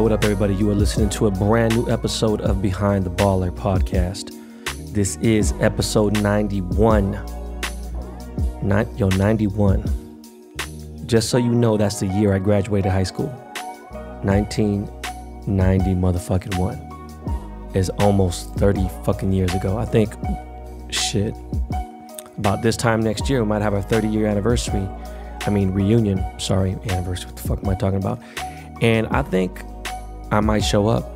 what up, everybody? You are listening to a brand new episode of Behind the Baller podcast. This is episode 91. 91. Just so you know, that's the year I graduated high school. 1990 motherfucking one. It's almost 30 fucking years ago. I think, shit, about this time next year, we might have our 30-year anniversary. Reunion. Sorry, anniversary. What the fuck am I talking about? And I think I might show up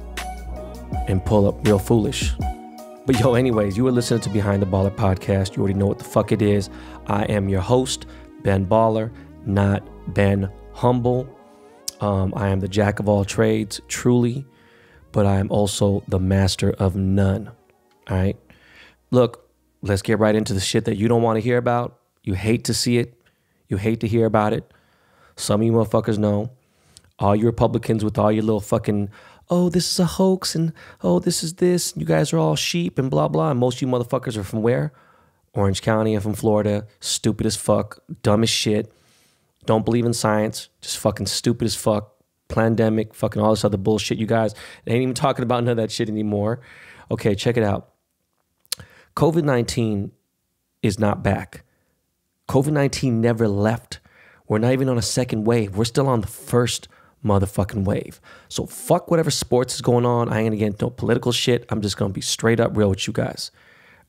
and pull up real foolish. But yo, anyways, you are listening to Behind the Baller podcast. You already know what the fuck it is. I am your host, Ben Baller, not Ben Humble. I am the jack of all trades, truly, but I am also the master of none. All right? Look, let's get right into the shit that you don't want to hear about. You hate to see it. You hate to hear about it. Some of you motherfuckers know. All you Republicans with all your little fucking, oh, this is a hoax, and oh, this is this. You guys are all sheep and blah, blah. And most of you motherfuckers are from where? Orange County and from Florida. Stupid as fuck. Dumb as shit. Don't believe in science. Just fucking stupid as fuck. Pandemic, fucking all this other bullshit. You guys ain't even talking about none of that shit anymore. Okay, check it out. COVID-19 is not back. COVID-19 never left. We're not even on a second wave. We're still on the first motherfucking wave. So fuck whatever sports is going on. I ain't gonna get into no political shit. I'm just gonna be straight up real with you guys.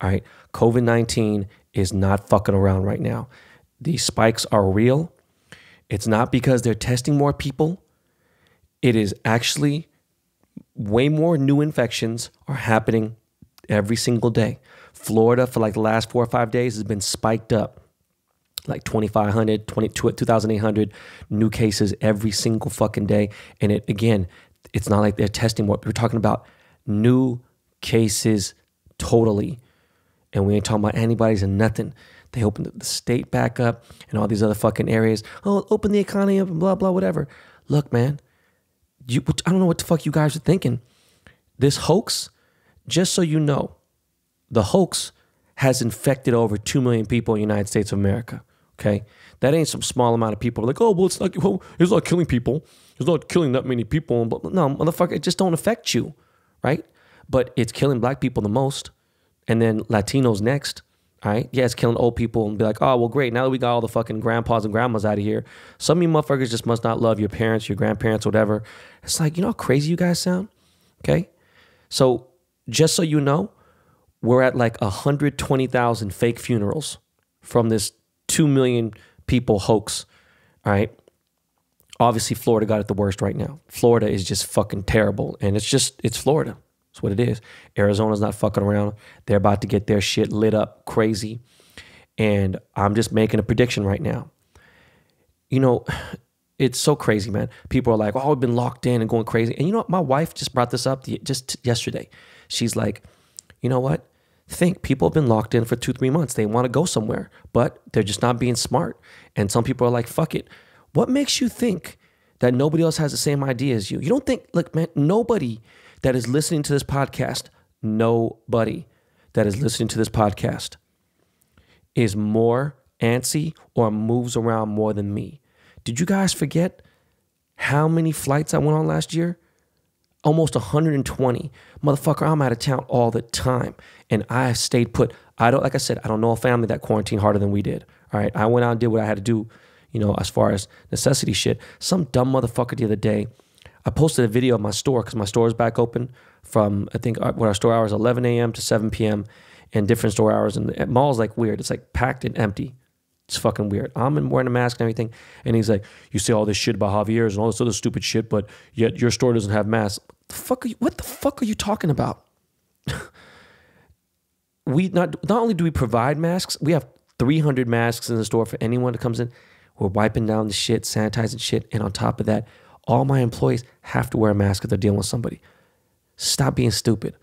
All right. COVID-19 is not fucking around right now. These spikes are real. It's not because they're testing more people. It is actually way more new infections are happening every single day. Florida for like the last 4 or 5 days has been spiked up. Like 2,500, 2,800 new cases every single fucking day. And it's not like they're testing more. We're talking about new cases totally. And we ain't talking about antibodies and nothing. They opened the state back up and all these other fucking areas. Oh, open the economy up and blah, blah, whatever. Look, man, I don't know what the fuck you guys are thinking. This hoax, just so you know, the hoax has infected over 2 million people in the United States of America. Okay, that ain't some small amount of people. Like, oh, well, it's not killing people. It's not killing that many people. No, motherfucker, it just don't affect you, right? But it's killing black people the most, and then Latinos next. All right, yeah, it's killing old people, and be like, oh, well, great. Now that we got all the fucking grandpas and grandmas out of here, some of you motherfuckers just must not love your parents, your grandparents, whatever. It's like, you know how crazy you guys sound. Okay, so just so you know, we're at like 120,000 fake funerals from this 2 million people hoax. All right. Obviously, Florida got it the worst right now. Florida is just fucking terrible. And it's Florida. That's what it is. Arizona's not fucking around. They're about to get their shit lit up crazy. And I'm just making a prediction right now. You know, it's so crazy, man. People are like, oh, we've been locked in and going crazy. And you know what? My wife just brought this up just yesterday. She's like, you know what? People have been locked in for 2-3 months. They want to go somewhere, but they're just not being smart. And some people are like, fuck it. What makes you think that nobody else has the same idea as you? You don't think, look, man, nobody that is listening to this podcast, is more antsy or moves around more than me. Did you guys forget how many flights I went on last year? Almost 120. Motherfucker, I'm out of town all the time. And I stayed put. Like I said, I don't know a family that quarantined harder than we did. All right. I went out and did what I had to do, you know, as far as necessity shit. Some dumb motherfucker the other day, I posted a video of my store because my store is back open from, I think, what our store hours 11 a.m. to 7 p.m. and different store hours. And the mall's like weird. It's like packed and empty. It's fucking weird. I'm wearing a mask and everything. And he's like, you say all this shit about Javier's and all this other stupid shit, but yet your store doesn't have masks. What the fuck are you talking about? We not only do we provide masks, we have 300 masks in the store for anyone that comes in. We're wiping down the shit, sanitizing shit. And on top of that, all my employees have to wear a mask if they're dealing with somebody. Stop being stupid.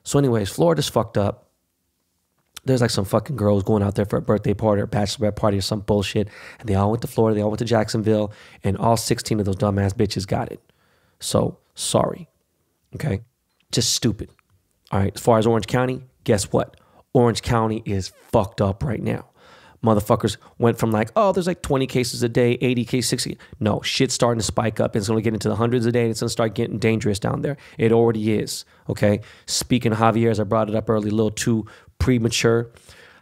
So anyways, Florida's fucked up. There's like some fucking girls going out there for a birthday party or bachelorette party or some bullshit. And they all went to Florida. They all went to Jacksonville. And all 16 of those dumbass bitches got it. So, sorry. Okay? Just stupid. All right. As far as Orange County, guess what? Orange County is fucked up right now. motherfuckers went from like, oh, there's like 20 cases a day, 80 cases, 60. No, shit's starting to spike up. It's going to get into the hundreds a day. And it's going to start getting dangerous down there. It already is. Okay. Speaking of Javier's, I brought it up early, a little too premature.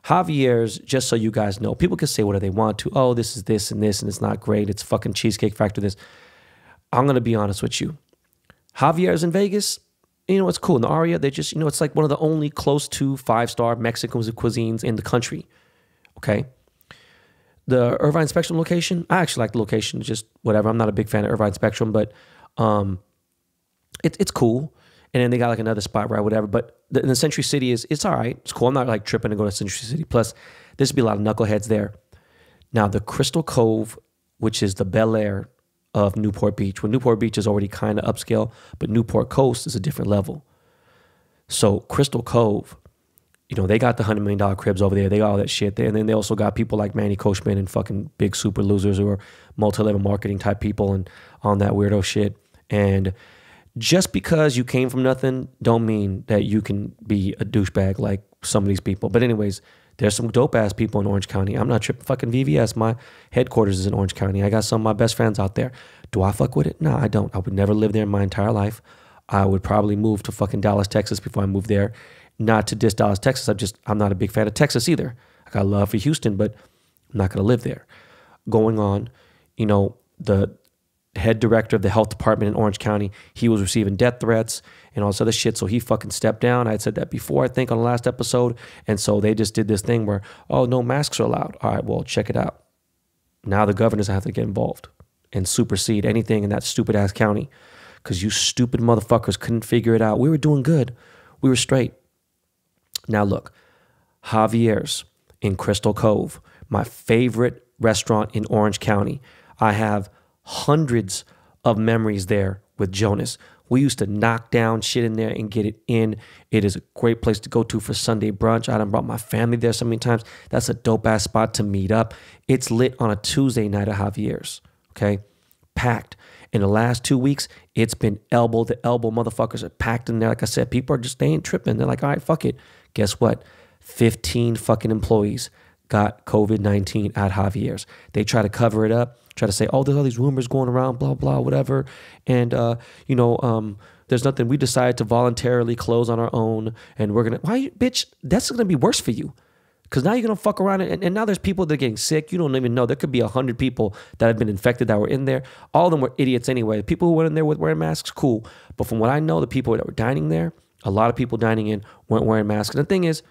Javier's, just so you guys know, people can say whatever they want to. Oh, this is this and this, and it's not great. It's fucking Cheesecake Factory. This. I'm going to be honest with you. Javier's in Vegas, you know, it's cool. In the Aria, they just, you know, it's like one of the only close to 5-star Mexican cuisines in the country. Okay. The Irvine Spectrum location, I actually like the location, just whatever. I'm not a big fan of Irvine Spectrum, but it's cool. And then they got like another spot, right? Whatever. But in the Century City it's all right. It's cool. I'm not like tripping to go to Century City. Plus, there's be a lot of knuckleheads there. Now, the Crystal Cove, which is the Bel Air of Newport Beach. Well, Newport Beach is already kind of upscale, but Newport Coast is a different level. So Crystal Cove, you know, they got the $100 million cribs over there. They got all that shit there. And then they also got people like Manny Koshman and fucking big super losers who are multi-level marketing type people and on that weirdo shit. And just because you came from nothing don't mean that you can be a douchebag like some of these people. But anyways, there's some dope ass people in Orange County. I'm not tripping. Fucking VVS, my headquarters is in Orange County. I got some of my best friends out there. Do I fuck with it? No, I don't. I would never live there in my entire life. I would probably move to fucking Dallas, Texas before I move there. Not to diss Dallas, Texas. I'm not a big fan of Texas either. I got love for Houston, but I'm not going to live there. Going on, you know, the head director of the health department in Orange County, he was receiving death threats and all this other shit. So he fucking stepped down. I had said that before, I think, on the last episode. And so they just did this thing where, oh, no masks are allowed. All right, well, check it out. Now the governors have to get involved and supersede anything in that stupid ass county because you stupid motherfuckers couldn't figure it out. We were doing good. We were straight. Now look, Javier's in Crystal Cove, my favorite restaurant in Orange County. I have hundreds of memories there with Jonas. We used to knock down shit in there and get it in. It is a great place to go to for Sunday brunch. I done brought my family there so many times. That's a dope ass spot to meet up. It's lit on a Tuesday night at Javier's, okay? Packed. In the last 2 weeks, it's been elbow to elbow. Motherfuckers are packed in there. Like I said, people are just, they ain't tripping. They're like, all right, fuck it. Guess what? 15 fucking employees got COVID-19 at Javier's. They try to cover it up, try to say, oh, there's all these rumors going around, blah, blah, whatever. And, there's nothing. We decided to voluntarily close on our own. And we're going to, why, bitch, that's going to be worse for you. Because now you're going to fuck around. And now there's people that are getting sick. You don't even know. There could be 100 people that have been infected that were in there. All of them were idiots anyway. The people who went in there with wearing masks, cool. But from what I know, the people that were dining there, a lot of people dining in weren't wearing masks. And the thing is,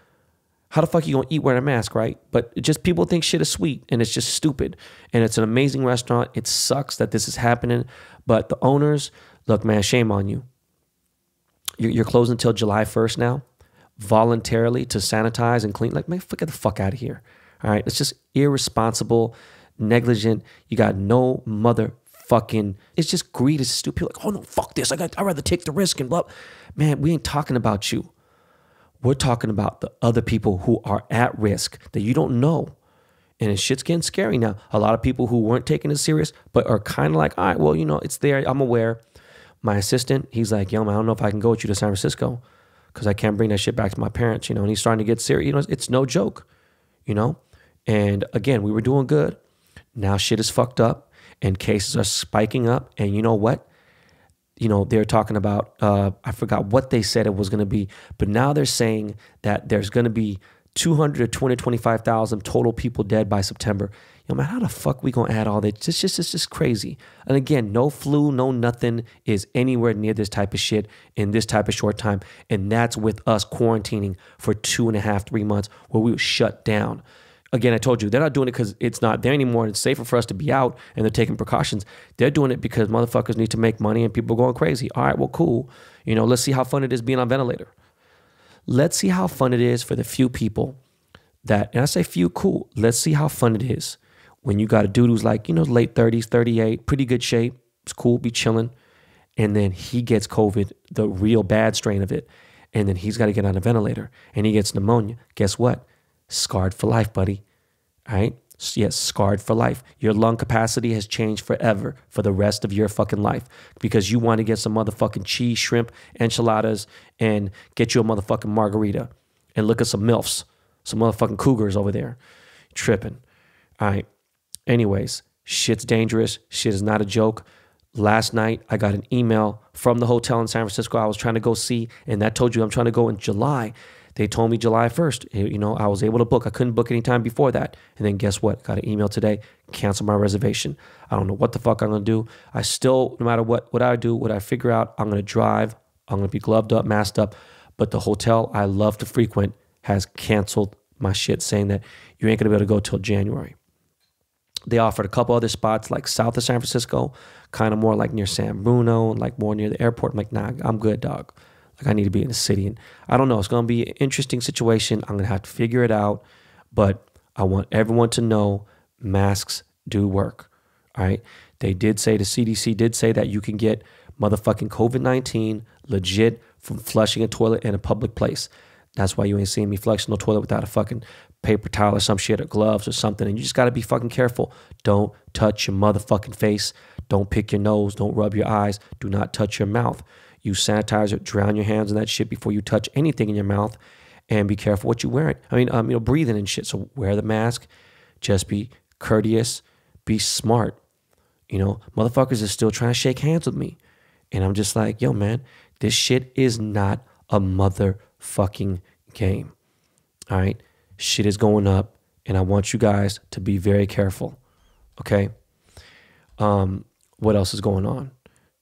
how the fuck you gonna eat wearing a mask, right? But it just people think shit is sweet and it's just stupid. And it's an amazing restaurant. It sucks that this is happening. But the owners, look, man, shame on you. You're closing until July 1st now, voluntarily to sanitize and clean. Like, man, get the fuck out of here. All right, it's just irresponsible, negligent. You got no motherfucking. It's just greed. It's stupid. Like, oh no, fuck this. I'd rather take the risk and blah. Man, we ain't talking about you. We're talking about the other people who are at risk that you don't know. And shit's getting scary now. A lot of people who weren't taking it serious, but are kind of like, all right, well, you know, it's there. I'm aware. My assistant, he's like, yo, man, I don't know if I can go with you to San Francisco because I can't bring that shit back to my parents, you know, and he's starting to get serious. You know, it's no joke, you know? And again, we were doing good. Now shit is fucked up and cases are spiking up. And you know what? You know, they're talking about, I forgot what they said it was going to be, but now they're saying that there's going to be 200 to 25,000 total people dead by September. Yo, man, how the fuck we going to add all that? It's just crazy. And again, no flu, no nothing is anywhere near this type of shit in this type of short time. And that's with us quarantining for 2.5, 3 months where we were shut down. Again, I told you, they're not doing it because it's not there anymore and it's safer for us to be out and they're taking precautions. They're doing it because motherfuckers need to make money and people are going crazy. All right, well, cool. You know, let's see how fun it is being on ventilator. Let's see how fun it is for the few people that, and I say few, cool. Let's see how fun it is when you got a dude who's like, you know, late 30s, 38, pretty good shape. It's cool, be chilling. And then he gets COVID, the real bad strain of it. And then he's got to get on a ventilator and he gets pneumonia. Guess what? Scarred for life, buddy. All right? Yes, scarred for life. Your lung capacity has changed forever for the rest of your fucking life because you want to get some motherfucking cheese, shrimp, enchiladas, and get you a motherfucking margarita and look at some MILFs, some motherfucking cougars over there. Tripping. All right. Anyways, shit's dangerous. Shit is not a joke. Last night, I got an email from the hotel in San Francisco I was trying to go see, and that told you I'm trying to go in July. They told me July 1st. I was able to book. I couldn't book any time before that. And then guess what? Got an email today. Cancel my reservation. I don't know what the fuck I'm going to do. I still, no matter what I do, what I figure out, I'm going to drive. I'm going to be gloved up, masked up. But the hotel I love to frequent has canceled my shit, saying that you ain't going to be able to go till January. They offered a couple other spots like south of San Francisco, kind of more like near San Bruno and like more near the airport. I'm like, nah, I'm good, dog. Like I need to be in the city. And I don't know. It's going to be an interesting situation. I'm going to have to figure it out. But I want everyone to know masks do work. All right. They did say, the CDC did say that you can get motherfucking COVID-19 legit from flushing a toilet in a public place. That's why you ain't seeing me flushing the toilet without a fucking paper towel or some shit or gloves or something. And you just got to be fucking careful. Don't touch your motherfucking face. Don't pick your nose. Don't rub your eyes. Do not touch your mouth. Use sanitizer. Drown your hands in that shit before you touch anything in your mouth. And be careful what you're wearing. I mean, breathing and shit. So wear the mask. Just be courteous. Be smart. Motherfuckers are still trying to shake hands with me. And I'm just like, yo, man, this shit is not a motherfucking game. All right? Shit is going up, and I want you guys to be very careful. Okay? What else is going on?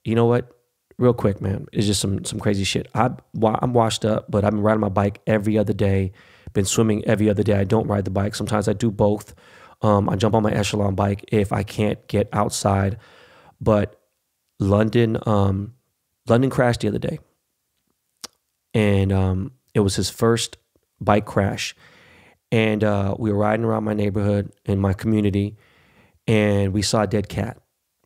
You know what? Real quick, man, it's just some crazy shit. I'm washed up, but I've been riding my bike every other day. Been swimming every other day. I don't ride the bike. Sometimes I do both. I jump on my Echelon bike if I can't get outside. But London crashed the other day. And it was his first bike crash. And we were riding around my neighborhood in my community, and we saw a dead cat.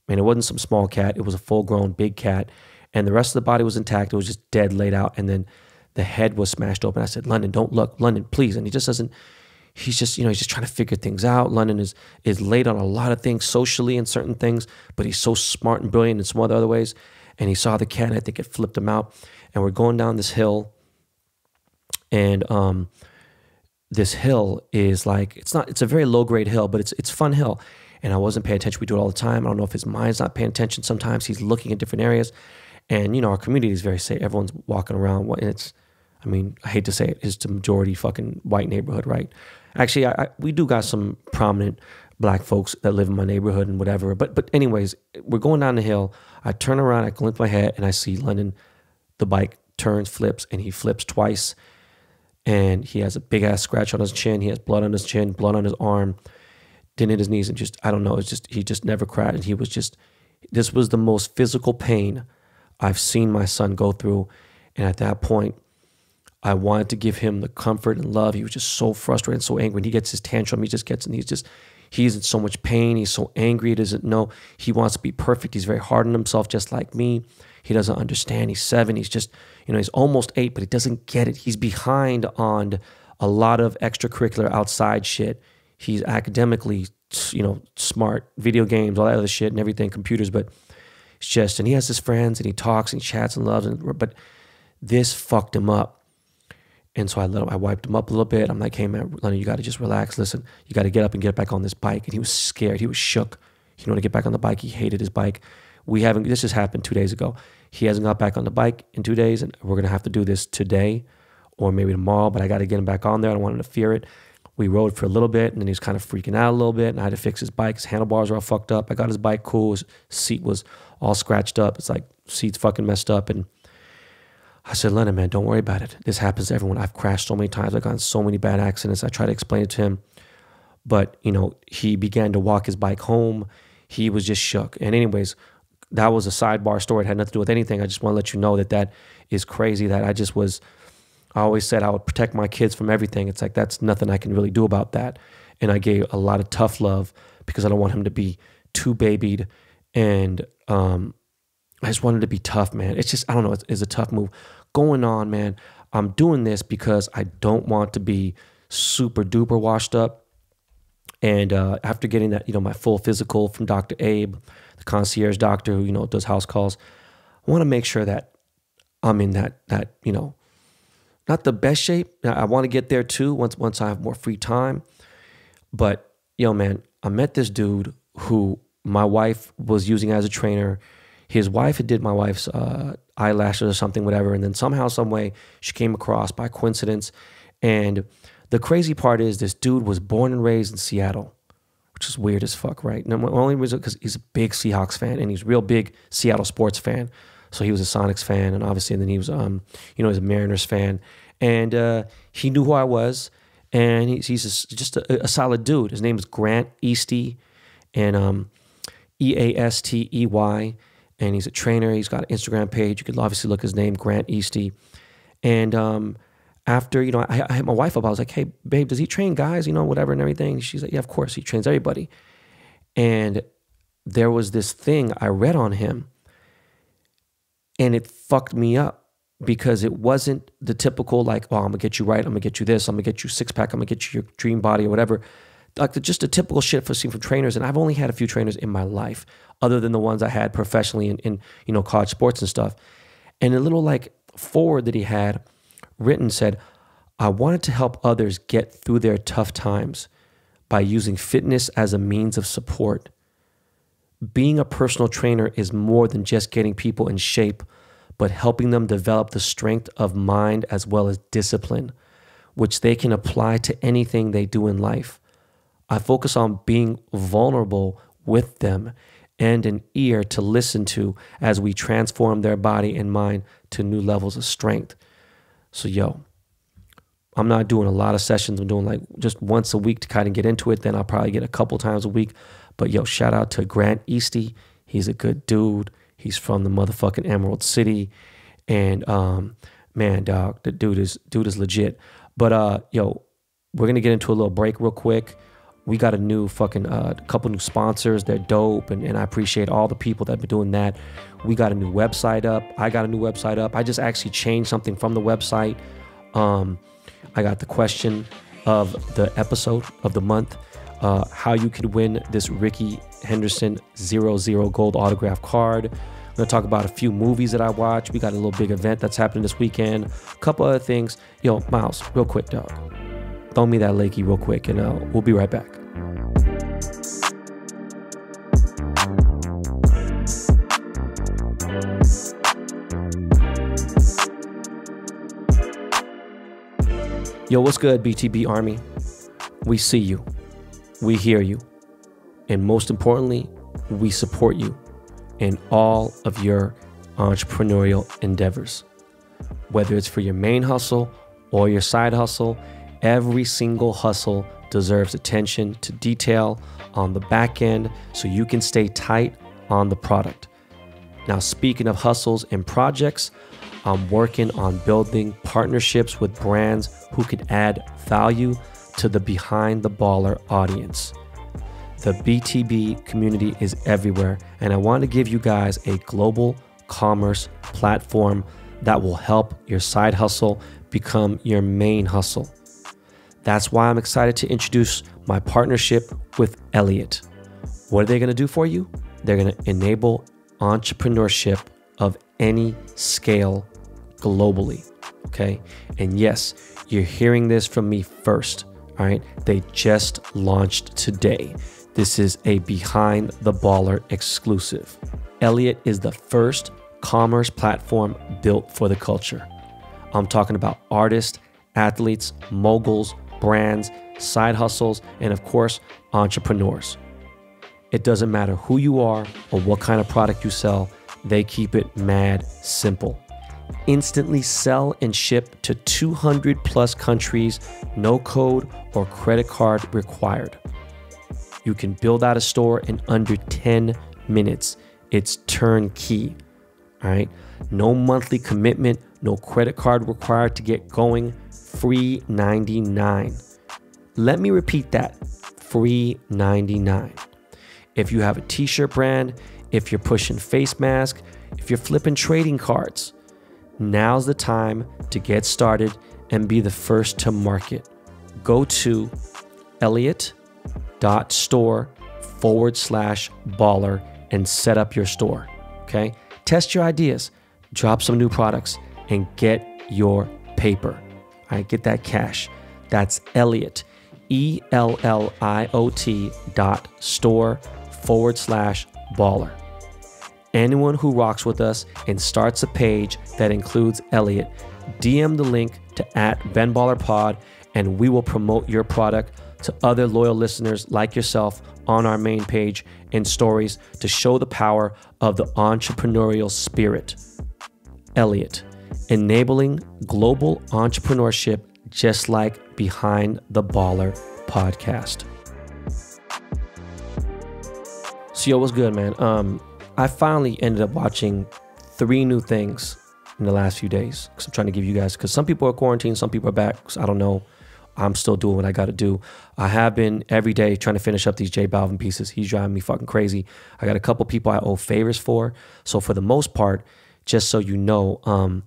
And it wasn't some small cat. It was a full-grown big cat. And the rest of the body was intact. It was just dead, laid out. And then the head was smashed open. I said, London, don't look. London, please. And he just doesn't. He's just trying to figure things out. London is late on a lot of things socially and certain things, but he's so smart and brilliant in some other ways. And he saw the cat, and I think it flipped him out. And we're going down this hill, and this hill is like, it's a very low grade hill, but it's fun hill. And I wasn't paying attention. We do it all the time. I don't know if his mind's not paying attention. Sometimes he's looking at different areas. And, our community is very safe. Everyone's walking around. And I hate to say it, it's the majority fucking white neighborhood, right? Actually, we do got some prominent black folks that live in my neighborhood and whatever. But anyways, we're going down the hill. I turn around, I glint my head, and I see London, the bike turns, flips, and he flips twice. And he has a big ass scratch on his chin. He has blood on his chin, blood on his arm, then hit his knees, and just, I don't know. He just never cried. And this was the most physical pain I've seen my son go through. And at that point, I wanted to give him the comfort and love. He was just so frustrated and so angry. When he gets his tantrum, he's in so much pain. He's so angry. He doesn't know. He wants to be perfect. He's very hard on himself, just like me. He doesn't understand. He's 7. He's just, he's almost 8, but he doesn't get it. He's behind on a lot of extracurricular outside shit. He's academically, smart, video games, all that other shit and everything, computers, but it's just, and he has his friends and he talks and he chats and loves, but this fucked him up. And so I wiped him up a little bit. I'm like, hey man, Lennon, you got to just relax. Listen, you got to get up and get back on this bike. And he was scared. He was shook. He wanted to get back on the bike. He hated his bike. This just happened 2 days ago. He hasn't got back on the bike in 2 days, and we're going to have to do this today or maybe tomorrow, but I got to get him back on there. I don't want him to fear it. We rode for a little bit, and then he was kind of freaking out a little bit, and I had to fix his bike. His handlebars were all fucked up. I got his bike cool. His seat was all scratched up. It's like seat's fucking messed up, and I said, Lennon, man, don't worry about it. This happens to everyone. I've crashed so many times. I've gotten so many bad accidents. I try to explain it to him. But, he began to walk his bike home. He was just shook. And anyways, that was a sidebar story. It had nothing to do with anything. I just want to let you know that is crazy. That I always said I would protect my kids from everything. It's like, that's nothing I can really do about that. And I gave a lot of tough love because I don't want him to be too babied. And I just wanted to be tough, man. It's just, I don't know, it's a tough move. Going on, man, I'm doing this because I don't want to be super duper washed up. And after getting that, my full physical from Dr. Abe, the concierge doctor who, does house calls, I want to make sure that I'm in that not the best shape. I want to get there too once I have more free time. But yo, man, I met this dude who my wife was using as a trainer. His wife had did my wife's eyelashes or something, whatever. And then somehow, some way, she came across by coincidence. And the crazy part is this dude was born and raised in Seattle, which is weird as fuck, right? And the only reason because he's a big Seahawks fan and he's a real big Seattle sports fan. So he was a Sonics fan, and obviously, and then he was, he's a Mariners fan. And he knew who I was, and he's just a solid dude. His name is Grant Easty, and Eastey, and he's a trainer. He's got an Instagram page. You could obviously look his name, Grant Easty. And after, I hit my wife up. I was like, hey, babe, does he train guys, whatever and everything? She's like, yeah, of course. He trains everybody. And there was this thing I read on him, and it fucked me up because it wasn't the typical like, oh, I'm going to get you right. I'm going to get you this. I'm going to get you six-pack. I'm going to get you your dream body or whatever. Like just a typical shit for seeing from trainers. And I've only had a few trainers in my life other than the ones I had professionally in college sports and stuff. And a little like forward that he had written said, I wanted to help others get through their tough times by using fitness as a means of support. Being a personal trainer is more than just getting people in shape, but helping them develop the strength of mind as well as discipline, which they can apply to anything they do in life. I focus on being vulnerable with them and an ear to listen to as we transform their body and mind to new levels of strength. So, yo, I'm not doing a lot of sessions. I'm doing like just once a week to kind of get into it. Then I'll probably get a couple times a week. But yo, shout out to Grant Easty. He's a good dude. He's from the motherfucking Emerald City. And man, dog, the dude is legit. But yo, we're gonna get into a little break real quick. We got a new fucking couple new sponsors. They're dope, and I appreciate all the people that have been doing that. We got a new website up. I got a new website up. I just actually changed something from the website. I got the question of the episode of the month, how you could win this Ricky Henderson 00 gold autograph card. I'm going to talk about a few movies that I watched. We got a little big event that's happening this weekend. A couple other things. Yo, Miles, real quick, dog. Throw me that Lakey real quick, and we'll be right back. Yo, what's good, BTB Army? We see you. We hear you. And most importantly, we support you in all of your entrepreneurial endeavors. Whether it's for your main hustle or your side hustle, every single hustle deserves attention to detail on the back end so you can stay tight on the product. Now, speaking of hustles and projects, I'm working on building partnerships with brands who could add value to the Behind the Baller audience. The BTB community is everywhere, and I want to give you guys a global commerce platform that will help your side hustle become your main hustle. That's why I'm excited to introduce my partnership with Elliott. What are they going to do for you? They're going to enable entrepreneurship of any scale globally, okay? And yes, you're hearing this from me first, all right? They just launched today. This is a Behind the Baller exclusive. Elliott is the first commerce platform built for the culture. I'm talking about artists, athletes, moguls, brands, side hustles, and of course, entrepreneurs. It doesn't matter who you are or what kind of product you sell, they keep it mad simple. Instantly sell and ship to 200 plus countries, no code or credit card required. You can build out a store in under 10 minutes. It's turnkey, all right? No monthly commitment, no credit card required to get going, free 99. Let me repeat that, free 99. If you have a t-shirt brand, if you're pushing face mask, if you're flipping trading cards, now's the time to get started and be the first to market. Go to elliott.store/baller and set up your store, okay? Test your ideas, drop some new products, and get your paper. All right, get that cash. That's Elliott, ELLIOT.store/baller. Anyone who rocks with us and starts a page that includes Elliot, DM the link to @BenBallerPod, and we will promote your product to other loyal listeners like yourself on our main page and stories to show the power of the entrepreneurial spirit. Elliot, enabling global entrepreneurship just like Behind the Baller podcast. So yo, what's good, man? I finally ended up watching 3 new things in the last few days because I'm trying to give you guys, because some people are quarantined, some people are back. So I don't know. I'm still doing what I got to do. I have been every day trying to finish up these J Balvin pieces. He's driving me fucking crazy. I got a couple people I owe favors for. So for the most part, just so you know, I'm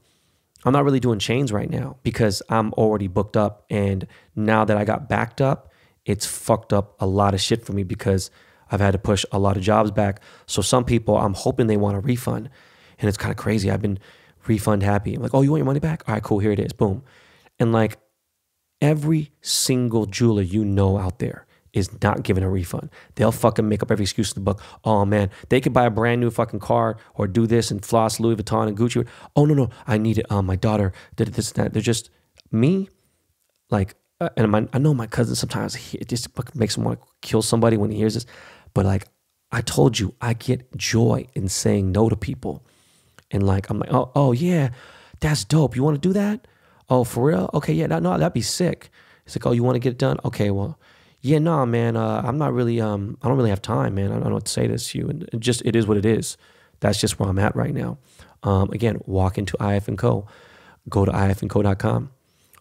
not really doing chains right now because I'm already booked up. And now that I got backed up, it's fucked up a lot of shit for me because I've had to push a lot of jobs back. So some people, I'm hoping they want a refund. And it's kind of crazy. I've been refund happy. I'm like, oh, you want your money back? All right, cool. Here it is. Boom. And like every single jeweler you know out there is not giving a refund. They'll fucking make up every excuse in the book. Oh man, they could buy a brand new fucking car or do this and floss Louis Vuitton and Gucci. Oh no, I need it. My daughter did this and that. They're just me. Like, and I know my cousin sometimes it just makes him want to kill somebody when he hears this. But like I told you, I get joy in saying no to people. And like I'm like, oh yeah, that's dope. You want to do that? Oh, for real? Okay, yeah, no, that'd be sick. It's like, oh, you want to get it done? Okay, well, yeah, no, man, I'm not really, I don't really have time, man. I don't know what to say this to you. And it is what it is. That's just where I'm at right now. Again, walk into IF&Co. Go to ifandco.com.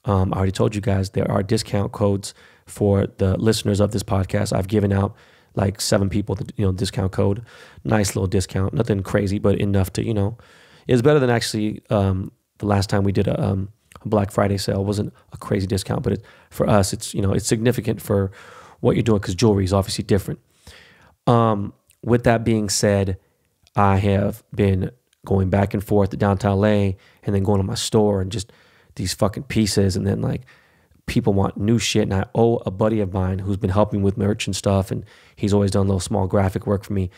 I already told you guys there are discount codes for the listeners of this podcast. I've given out like 7 people the discount code. Nice little discount. Nothing crazy, but enough to, it's better than actually the last time we did a Black Friday sale. It wasn't a crazy discount, but for us, it's it's significant for what you're doing because jewelry is obviously different. With that being said, I have been going back and forth to downtown LA and then going to my store and just these fucking pieces. And then like people want new shit. And I owe a buddy of mine who's been helping with merch and stuff. And he's always done a little small graphic work for me.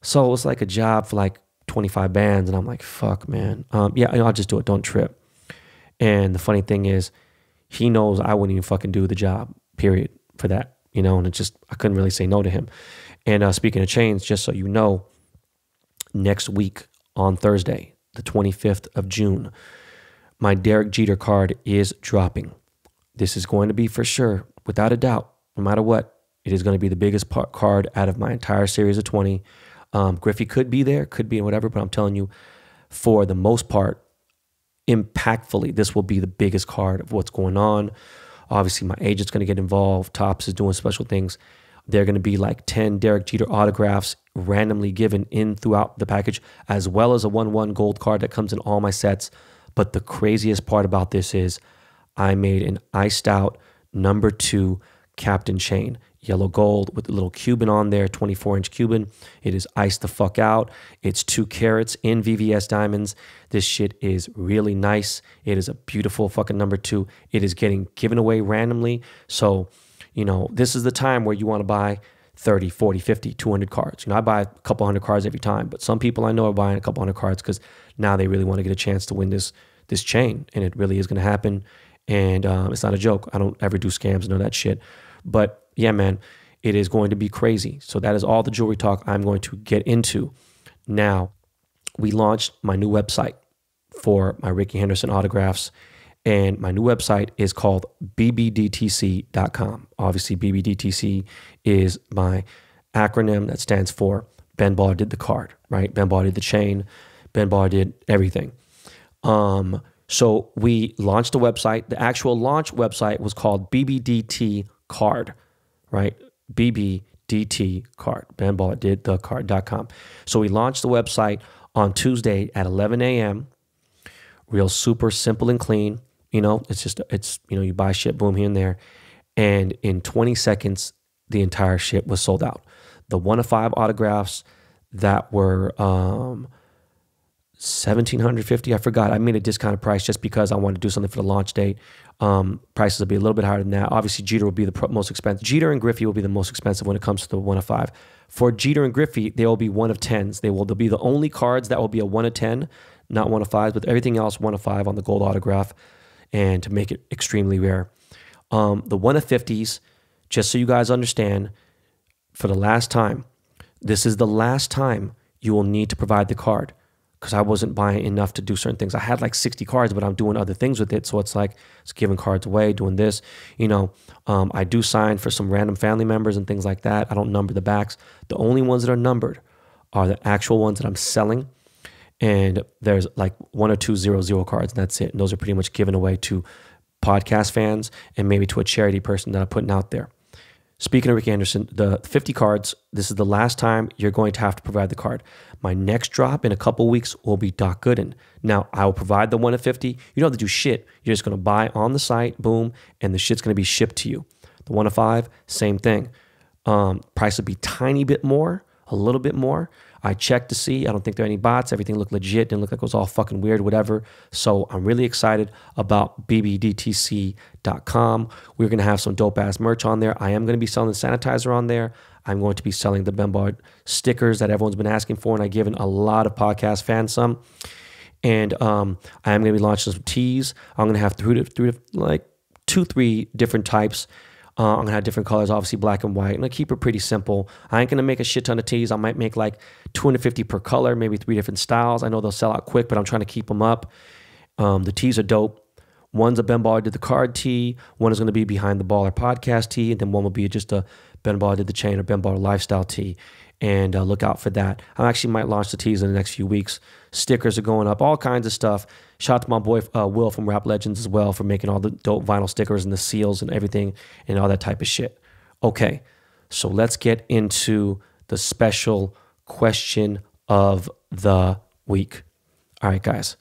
So it was like a job for like 25 bands. And I'm like, fuck, man. Yeah, I'll just do it. Don't trip. And the funny thing is, he knows I wouldn't even fucking do the job, period, for that, and it just, I couldn't really say no to him. And speaking of chains, just so you know, next week on Thursday, the 25th of June, my Derek Jeter card is dropping. This is going to be for sure, without a doubt, no matter what, it is going to be the biggest card out of my entire series of 20. Griffey could be there, could be whatever, but I'm telling you, for the most part, impactfully, this will be the biggest card of what's going on. Obviously, my agent's going to get involved. Topps is doing special things. They're going to be like 10 Derek Jeter autographs randomly given in throughout the package, as well as a 1/1 gold card that comes in all my sets. But the craziest part about this is I made an iced out number 2 Captain chain, yellow gold with a little Cuban on there, 24-inch Cuban. It is iced the fuck out. It's 2 carats in VVS diamonds. This shit is really nice. It is a beautiful fucking number 2. It is getting given away randomly. So, this is the time where you want to buy 30, 40, 50, 200 cards. I buy a couple hundred cards every time, but some people I know are buying a couple hundred cards because now they really want to get a chance to win this chain, and it really is going to happen. And it's not a joke. I don't ever do scams and all that shit. But yeah, man, it is going to be crazy. So that is all the jewelry talk I'm going to get into. Now, we launched my new website for my Ricky Henderson autographs. And my new website is called bbdtc.com. Obviously, BBDTC is my acronym that stands for Ben Baller did the card, right? Ben Baller did the chain. Ben Baller did everything. So we launched a website. The actual launch website was called BBDT Card, right? BBDT Card. Ben Baller did the card.com. So we launched the website on Tuesday at 11 a.m. Real super simple and clean. You buy shit, boom, here and there. And in 20 seconds, the entire shit was sold out. The 1 of 5 autographs that were $1,750. I forgot. I made a discounted price just because I wanted to do something for the launch date. Prices will be a little bit higher than that. Obviously, Jeter will be the most expensive. Jeter and Griffey will be the most expensive when it comes to the 1 of 5. For Jeter and Griffey, they will be 1 of 10s. They'll be the only cards that will be a 1 of 10, not 1 of 5s, but everything else 1 of 5 on the gold autograph, and to make it extremely rare. The 1 of 50s, just so you guys understand, for the last time, this is the last time you will need to provide the card, because I wasn't buying enough to do certain things. I had like 60 cards, but I'm doing other things with it. So it's like, it's giving cards away, doing this. I do sign for some random family members and things like that. I don't number the backs. The only ones that are numbered are the actual ones that I'm selling. And there's like 1 or 2 0-0 cards, and that's it. And those are pretty much given away to podcast fans and maybe to a charity person that I'm putting out there. Speaking of Ricky Henderson, the 50 cards, this is the last time you're going to have to provide the card. My next drop in a couple weeks will be Doc Gooden. Now, I will provide the 1 of 50. You don't have to do shit. You're just going to buy on the site, boom, and the shit's going to be shipped to you. The 1 of 5, same thing. Price would be tiny bit more, a little bit more. I checked to see. I don't think there are any bots. Everything looked legit. Didn't look like it was all fucking weird, whatever. So I'm really excited about bbdtc.com. We're going to have some dope-ass merch on there. I am going to be selling the sanitizer on there. I'm going to be selling the Bembard stickers that everyone's been asking for, and I've given a lot of podcast fans some. And I am going to be launching some tees. I'm going to have 2-3 different types. I'm going to have different colors, obviously black and white. I'm going to keep it pretty simple. I ain't going to make a shit ton of tees. I might make like 250 per color, maybe 3 different styles. I know they'll sell out quick, but I'm trying to keep them up. The tees are dope. One's a Ben Baller Did the Card tee. One is going to be Behind the Baller podcast tee. And then one will be just a Ben Baller Did the Chain or Ben Baller Lifestyle tee. And look out for that. I actually might launch the tees in the next few weeks. Stickers are going up, all kinds of stuff. Shout out to my boy Will from Rap Legends as well for making all the dope vinyl stickers and the seals and everything and all that type of shit. Okay, so let's get into the special question of the week. All right, guys.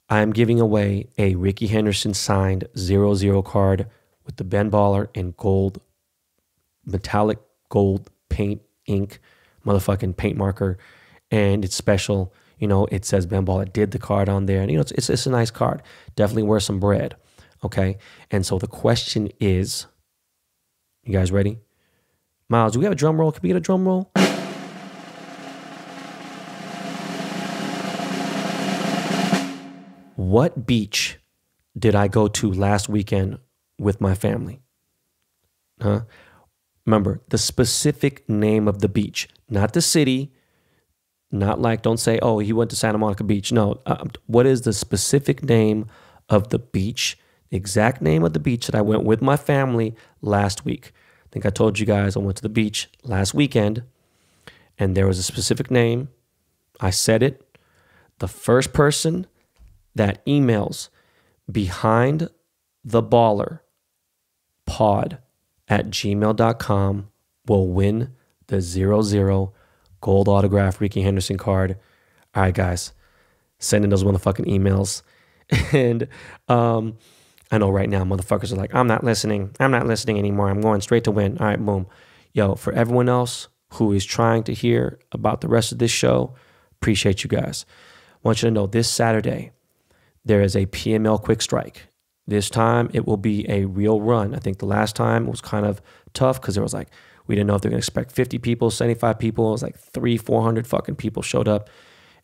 I am giving away a Ricky Henderson signed 0-0 card with the Ben Baller in gold, metallic gold paint ink, motherfucking paint marker, and it's special. It says Ben Baller did the card on there, and it's a nice card. Definitely worth some bread. Okay, and so the question is, you guys ready? Miles, do we have a drum roll? Can we get a drum roll? What beach did I go to last weekend with my family? Remember, the specific name of the beach, not the city, not like, don't say, oh, he went to Santa Monica Beach. No, what is the specific name of the beach, the exact name of the beach that I went with my family last week? I think I told you guys I went to the beach last weekend, and there was a specific name. I said it. The first person that emails behind the baller pod@gmail.com will win the 0-0 gold autograph Ricky Henderson card. All right, guys, send in those motherfucking emails. And I know right now motherfuckers are like, I'm not listening anymore. I'm going straight to win. All right, boom. Yo, for everyone else who is trying to hear about the rest of this show, appreciate you guys. I want you to know this Saturday, there is a PML Quickstrike. This time it will be a real run. I think the last time it was kind of tough because there was like, we didn't know if they're going to expect 50 people, 75 people. It was like 300-400 fucking people showed up.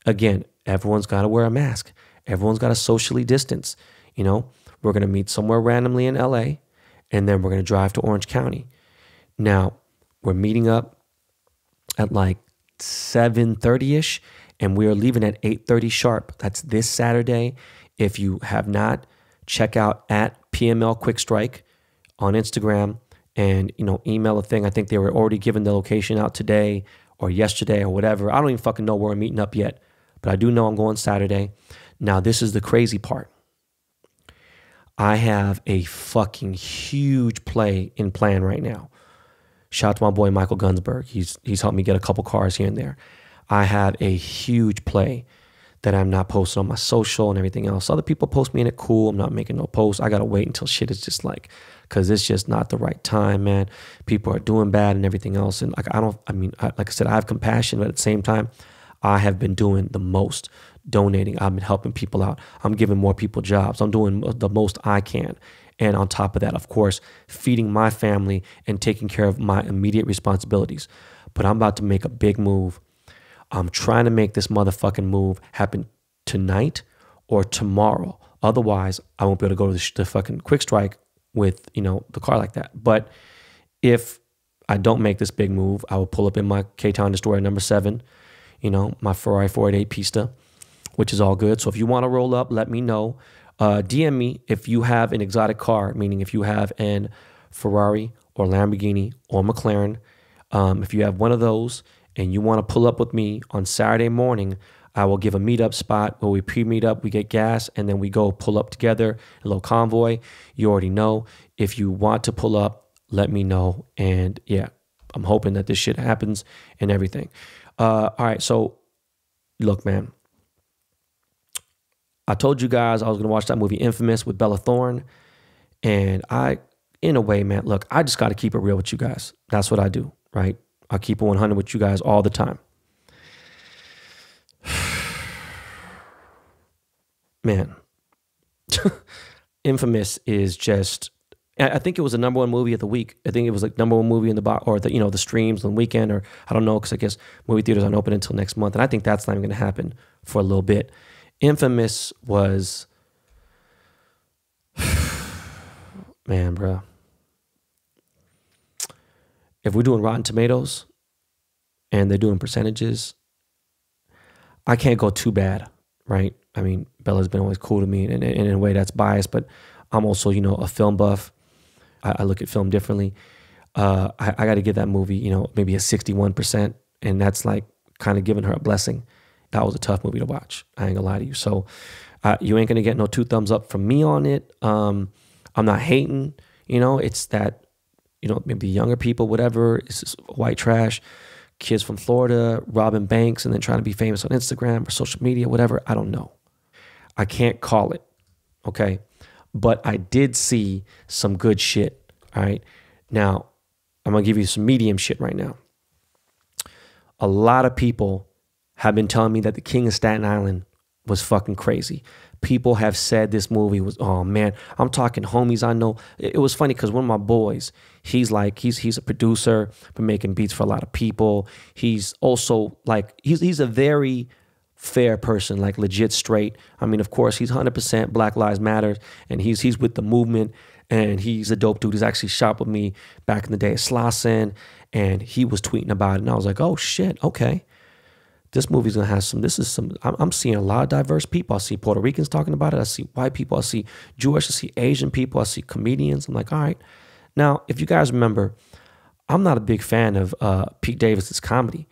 Again, everyone's got to wear a mask. Everyone's got to socially distance. We're going to meet somewhere randomly in LA, and then we're going to drive to Orange County. Now, we're meeting up at like 7:30-ish, and we are leaving at 8:30 sharp. That's this Saturday. If you have not, check out at PML Quickstrike on Instagram and, email a thing. I think they were already giving the location out today or yesterday or whatever. I don't even fucking know where we're meeting up yet, but I do know I'm going Saturday. Now, this is the crazy part. I have a fucking huge play in plan right now. Shout out to my boy Michael Gunsberg. He's helped me get a couple cars here and there. I have a huge play that I'm not posting on my social and everything else. Other people post me in it, cool. I'm not making no posts. I got to wait until shit is just like, because it's just not the right time, man. People are doing bad and everything else. And like I said, I have compassion, but at the same time, I have been doing the most. donating. I've been helping people out. I'm giving more people jobs. I'm doing the most I can. And on top of that, of course, feeding my family and taking care of my immediate responsibilities. But I'm about to make a big move. I'm trying to make this motherfucking move happen tonight or tomorrow. Otherwise, I won't be able to go to the fucking Quickstrike with, the car like that. But if I don't make this big move, I will pull up in my K-Town Destroyer number 7, my Ferrari 488 Pista, which is all good. So if you want to roll up, let me know. DM me if you have an exotic car, meaning if you have an Ferrari or Lamborghini or McLaren. If you have one of those and you want to pull up with me on Saturday morning, I will give a meetup spot where we pre-meet up, we get gas, and then we go pull up together, a little convoy. You already know. If you want to pull up, let me know. And yeah, I'm hoping that this shit happens and everything. All right, so look, man. I told you guys I was going to watch that movie Infamous with Bella Thorne. And in a way, man, look, I just got to keep it real with you guys. That's what I do, right? I keep it 100 with you guys all the time. Man, Infamous is just, I think it was the number 1 movie of the week. I think it was like number 1 movie in the box, or the streams on the weekend, or I don't know, because I guess movie theaters aren't open until next month. And I think that's not even going to happen for a little bit. Infamous was, man, bro. If we're doing Rotten Tomatoes and they're doing percentages, I can't go too bad, right? I mean, Bella's been always cool to me, and in a way that's biased, but I'm also, a film buff. I look at film differently. I got to give that movie, maybe a 61%, and that's like kind of giving her a blessing. That was a tough movie to watch. I ain't gonna lie to you. So you ain't gonna get no 2 thumbs up from me on it. I'm not hating, it's that, maybe younger people, whatever, it's just white trash, kids from Florida, robbing banks and then trying to be famous on Instagram or social media, whatever. I don't know. I can't call it, okay? But I did see some good shit, all right? Now, I'm going to give you some medium shit right now. A lot of people have been telling me that The King of Staten Island was fucking crazy. People have said this movie was, oh man, I'm talking homies I know. It was funny because one of my boys, he's a producer, been making beats for a lot of people. He's also like, he's a very fair person, like legit straight. I mean, of course, he's 100% Black Lives Matter, and he's with the movement, and he's a dope dude. He's actually shot with me back in the day at Staten, and he was tweeting about it, and I was like, oh shit, okay. This movie's gonna have I'm seeing a lot of diverse people. I see Puerto Ricans talking about it. I see white people. I see Jewish. I see Asian people. I see comedians. I'm like, all right. Now, if you guys remember, I'm not a big fan of Pete Davidson's comedy.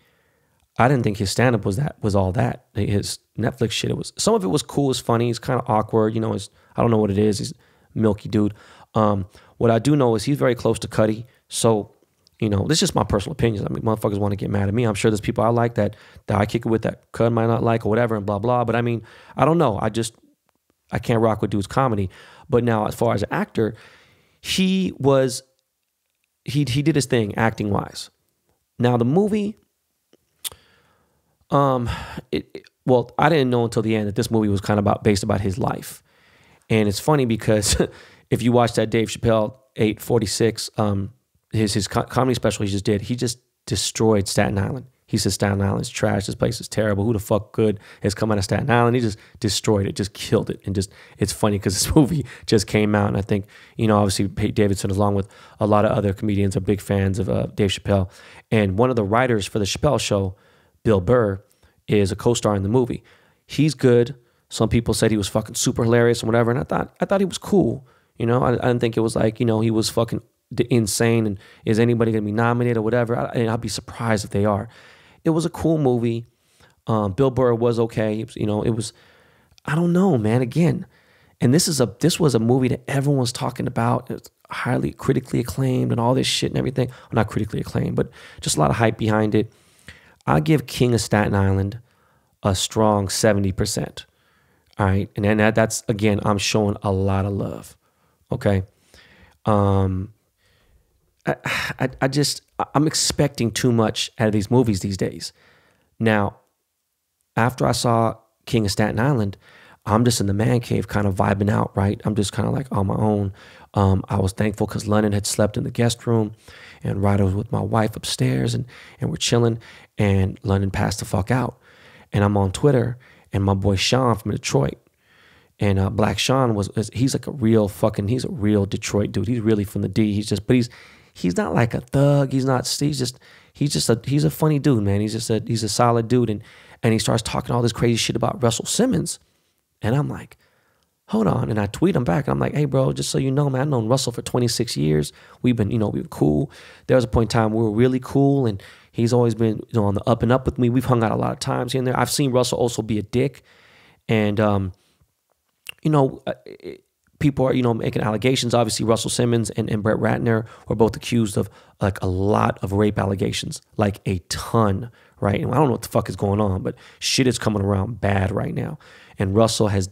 I didn't think his stand-up was all that. His Netflix shit, some of it was cool, it's funny, it's kind of awkward, I don't know what it is. He's a milky dude. What I do know is he's very close to Cudi, so this is just my personal opinions. I mean, motherfuckers want to get mad at me. I'm sure there's people I like that I kick it with that Cud might not like or whatever and blah, blah. But I mean, I don't know. I can't rock with dude's comedy. But now as far as an actor, he did his thing acting wise. Now the movie, well, I didn't know until the end that this movie was kind of based about his life. And it's funny because if you watch that Dave Chappelle 846, his comedy special he just destroyed Staten Island. He said Staten Island's trash. This place is terrible. Who the fuck good has come out of Staten Island? He just destroyed it, just killed it. And it's funny because this movie just came out. And I think, obviously Pete Davidson, along with a lot of other comedians, are big fans of Dave Chappelle. And one of the writers for the Chappelle Show, Bill Burr, is a co-star in the movie. He's good. Some people said he was fucking super hilarious and whatever. And I thought he was cool. I didn't think it was like, he was fucking insane and is anybody going to be nominated or whatever. I'd be surprised if they are. It was a cool movie. Bill Burr was okay. It was, I don't know, man. Again, and this was a movie that everyone was talking about. It's highly critically acclaimed and all this shit and everything. Well, not critically acclaimed, but just a lot of hype behind it. I give King of Staten Island a strong 70%. All right, and then that's again, I'm showing a lot of love. Okay. I'm expecting too much out of these movies these days. Now, after I saw king of Staten Island. I'm just in the man cave kind of vibing out, right? I'm just kind of like on my own. I was thankful because London had slept in the guest room and Ryder was with my wife upstairs and we're chilling and London passed the fuck out. And I'm on Twitter and my boy Sean from Detroit and Black Sean he's like he's a real Detroit dude. He's really from the D. He's not like a thug. He's a funny dude, man. He's a solid dude. And he starts talking all this crazy shit about Russell Simmons. And I'm like, hold on. And I tweet him back. And I'm like, hey, bro, just so you know, man, I've known Russell for 26 years. We've been cool. There was a point in time we were really cool. And he's always been, on the up and up with me. We've hung out a lot of times here and there. I've seen Russell also be a dick. And, people are, making allegations. Obviously, Russell Simmons and Brett Ratner were both accused of like a lot of rape allegations, like a ton, right? And I don't know what the fuck is going on, but shit is coming around bad right now. And Russell has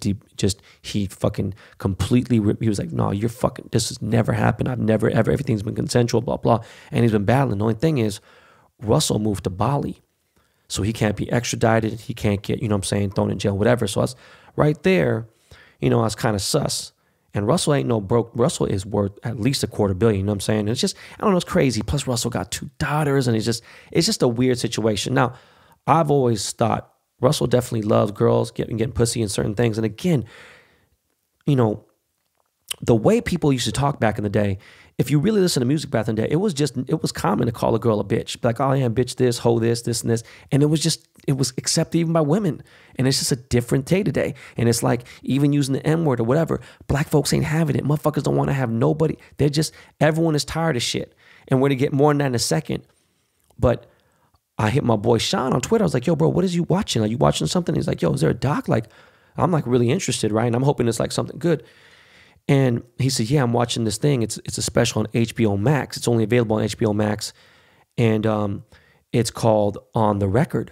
he fucking completely, he was like, no, this has never happened. I've never, ever, everything's been consensual, blah, blah. And he's been battling. The only thing is, Russell moved to Bali. So he can't be extradited. He can't get, thrown in jail, whatever. So I was right there, I was kind of sus. And Russell ain't no broke. Russell is worth at least $250 million. You know what I'm saying? And it's just, I don't know, it's crazy. Plus Russell got 2 daughters and it's just a weird situation. Now, I've always thought Russell definitely loves girls, getting pussy and certain things. And again, the way people used to talk back in the day, if you really listen to music back in the day, it was common to call a girl a bitch. Like, oh yeah, bitch this, hoe this, and this. And it was accepted even by women. And it's just a different day today. And it's like even using the N word or whatever, black folks ain't having it. Motherfuckers don't want to have nobody. Everyone is tired of shit. And we're going to get more on that in a second. But I hit my boy Sean on Twitter. I was like, yo, bro, what is you watching? Are you watching something? He's like, yo, is there a doc? Like, I'm like really interested, right? And I'm hoping it's like something good. And he said, yeah, I'm watching this thing. It's a special on HBO Max. It's only available on HBO Max. And it's called On the Record.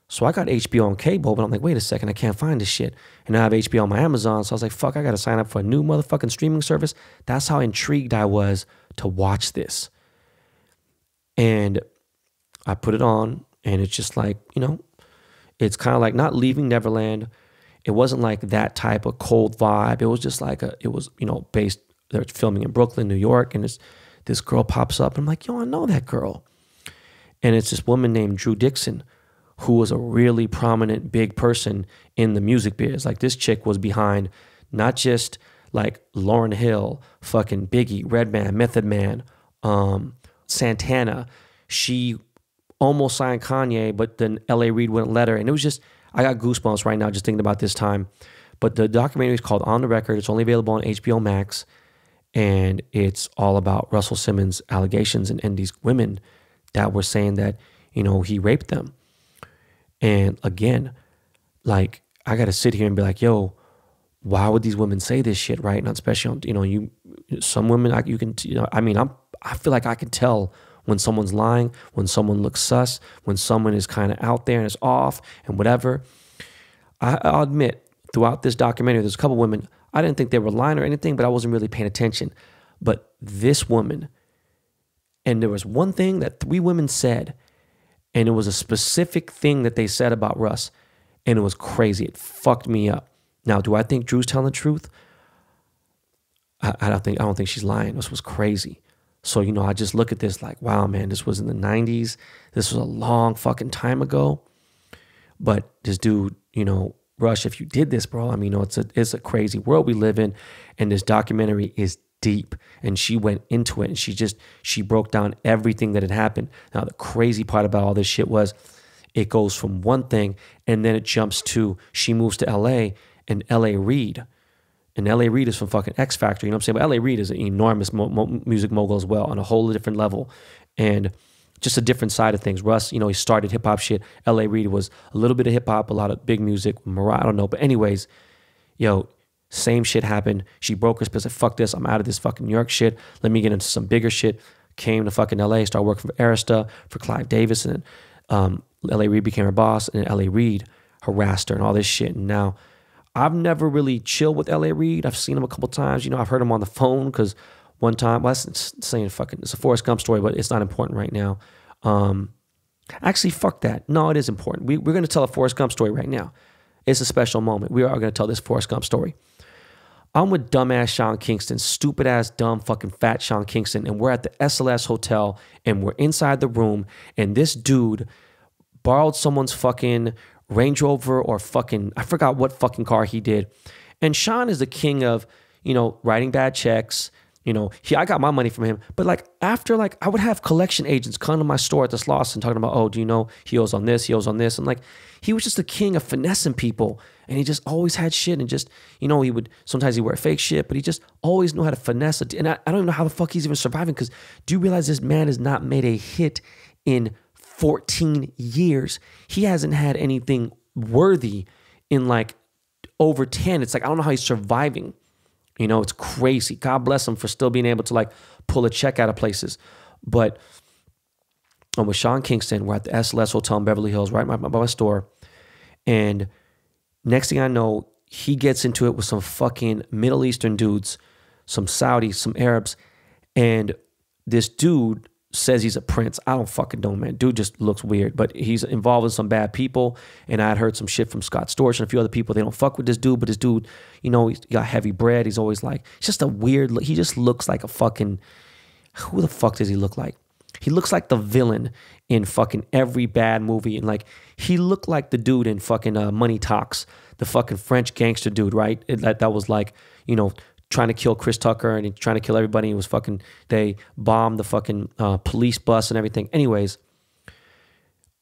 So I got HBO on cable, but I'm like, wait a second, I can't find this shit. And I have HBO on my Amazon. So I was like, fuck, I got to sign up for a new motherfucking streaming service. That's how intrigued I was to watch this. And I put it on, and it's just like, it's kind of like not Leaving Neverland. It wasn't like that type of cold vibe. It was just like based, they're filming in Brooklyn, New York, and this girl pops up. And I'm like, yo, I know that girl. And it's this woman named Drew Dixon, who was a really prominent, big person in the music biz. Like, this chick was behind not just like Lauryn Hill, fucking Biggie, Redman, Method Man, Santana. She almost signed Kanye, but then L.A. Reid wouldn't let her. And it was just, I got goosebumps right now just thinking about this time. But the documentary is called On the Record. It's only available on HBO Max. And it's all about Russell Simmons' allegations and these women that were saying that, he raped them. And again, like, I got to sit here and be like, yo, why would these women say this shit, right? Not especially on, some women, I feel like I can tell when someone's lying, when someone looks sus, when someone is kind of out there and is off and whatever. I'll admit, throughout this documentary, there's a couple women, I didn't think they were lying or anything, but I wasn't really paying attention. But this woman, and there was one thing that 3 women said, and it was a specific thing that they said about Russ, and it was crazy. It fucked me up. Now, do I think Drew's telling the truth? I don't think she's lying. This was crazy. So, I just look at this like, wow, man, this was in the 90s. This was a long fucking time ago. But this dude, Rush, if you did this, bro, it's a crazy world we live in. And this documentary is deep. And she went into it and she broke down everything that had happened. Now, the crazy part about all this shit was it goes from one thing and then it jumps to she moves to LA and L.A. Reid. And L.A. Reid is from fucking X Factor, you know what I'm saying? But L.A. Reid is an enormous music mogul as well on a whole different level. And just a different side of things. Russ, he started hip-hop shit. L.A. Reid was a little bit of hip-hop, a lot of big music. Mariah, I don't know. But anyways, same shit happened. She broke her spirit, said, fuck this, I'm out of this fucking New York shit. Let me get into some bigger shit. Came to fucking L.A., started working for Arista, for Clive Davis. And L.A. Reid became her boss. And L.A. Reid harassed her and all this shit. And now, I've never really chilled with L.A. Reid. I've seen him a couple times. I've heard him on the phone because one time, it's a Forrest Gump story, but it's not important right now. Actually, fuck that. No, it is important. We're going to tell a Forrest Gump story right now. It's a special moment. We are going to tell this Forrest Gump story. I'm with dumbass Sean Kingston, stupid ass, dumb, fucking fat Sean Kingston, and we're at the SLS hotel, and we're inside the room, and this dude borrowed someone's fucking Range Rover or fucking, I forgot what fucking car he did. And Sean is the king of, writing bad checks. I got my money from him. But like after, like, I would have collection agents come to my store at the Slauson talking about, oh, do you know he owes on this, he owes on this. And like, he was just the king of finessing people. And he just always had shit. And just, sometimes he'd wear fake shit, but he just always knew how to finesse it. And I don't even know how the fuck he's even surviving, because do you realize this man has not made a hit in 14 years? He hasn't had anything worthy in like over 10. It's like, I don't know how he's surviving. It's crazy. God bless him for still being able to like pull a check out of places. But I'm with Sean Kingston. We're at the SLS Hotel in Beverly Hills, right by my store. And next thing I know, he gets into it with some fucking Middle Eastern dudes, some Saudis, some Arabs. And this dude says he's a prince. I don't fucking know, man. Dude just looks weird, but he's involved with some bad people. And I had heard some shit from Scott Storch and a few other people. They don't fuck with this dude, but this dude, he's got heavy bread. He's always like, it's just a weird, he just looks like a fucking, who the fuck does he look like? He looks like the villain in fucking every bad movie. And like, he looked like the dude in fucking Money Talks, the fucking French gangster dude, right? That was like, trying to kill Chris Tucker and trying to kill everybody. It was fucking, they bombed the fucking police bus and everything. Anyways,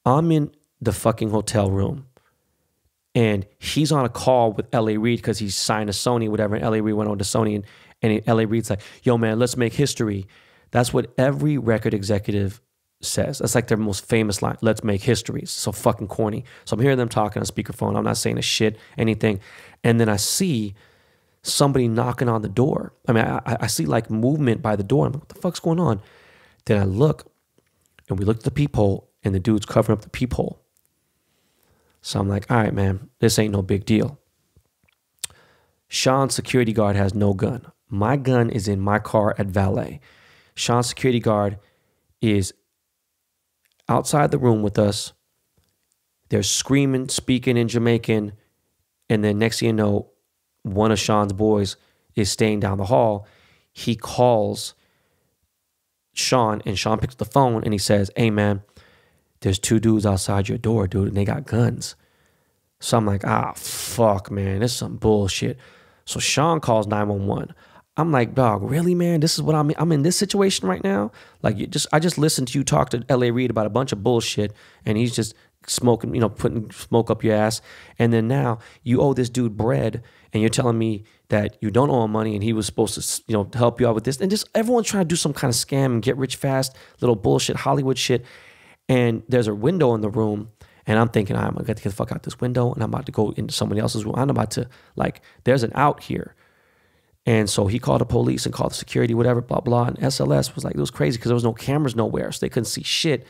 I'm in the fucking hotel room and he's on a call with L.A. Reid because he's signed to Sony, whatever. And L.A. Reid went on to Sony and L.A. Reid's like, yo, man, let's make history. That's what every record executive says. That's like their most famous line. Let's make history. It's so fucking corny. So I'm hearing them talking on speakerphone. I'm not saying a shit, anything. And then I see somebody knocking on the door. I mean, I see like movement by the door. I'm like, what the fuck's going on? Then I look, and we look at the peephole, and the dude's covering up the peephole. So I'm like, all right, man, this ain't no big deal. Sean's security guard has no gun. My gun is in my car at valet. Sean's security guard is outside the room with us. They're screaming, speaking in Jamaican, and then next thing you know, one of Sean's boys is staying down the hall. He calls Sean, and Sean picks up the phone, and he says, hey, man, there's two dudes outside your door, dude, and they got guns. So I'm like, fuck, man, this is some bullshit. So Sean calls 911. I'm like, dog, really, man? This is what I'm in this situation right now? Like, I just listened to you talk to L.A. Reid about a bunch of bullshit, and he's just smoking, putting smoke up your ass. And then now you owe this dude bread, and you're telling me that you don't owe him money, and he was supposed to, help you out with this. And just everyone's trying to do some kind of scam and get rich fast, little bullshit, Hollywood shit. And there's a window in the room, and I'm thinking, I'm going to get the fuck out this window, and I'm about to go into somebody else's room. I'm about to, there's an out here. And so he called the police and called the security, whatever, blah, blah. And SLS was like, it was crazy because there was no cameras nowhere, so they couldn't see shit.